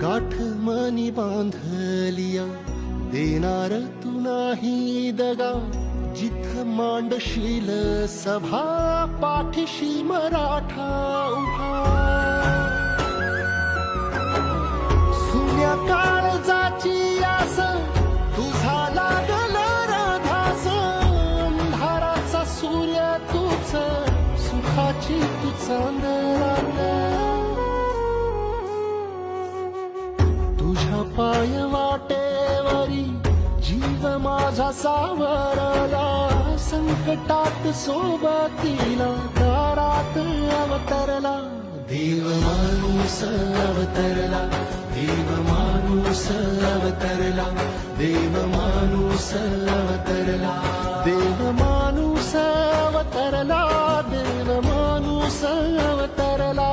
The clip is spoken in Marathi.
गाठ मनी बांधलिया देणार तू नाही दगा, जिथ मांडशील सभा पाठीशी मराठा उभा. सुन्या काळजाची आस तुझा लागल राधास, अंधाराचा सूर्य तूच सुखाची तू चांदरात. तुझ्या पाय वाटेवरी जीव माझा सावरला, संकटात सोबतीला दारात अवतरला. देव माणूस अवतरला, देव माणूस अवतरला, देव माणूस अवतरला, देव माणूस अवतरला, देव माणूस अवतरला.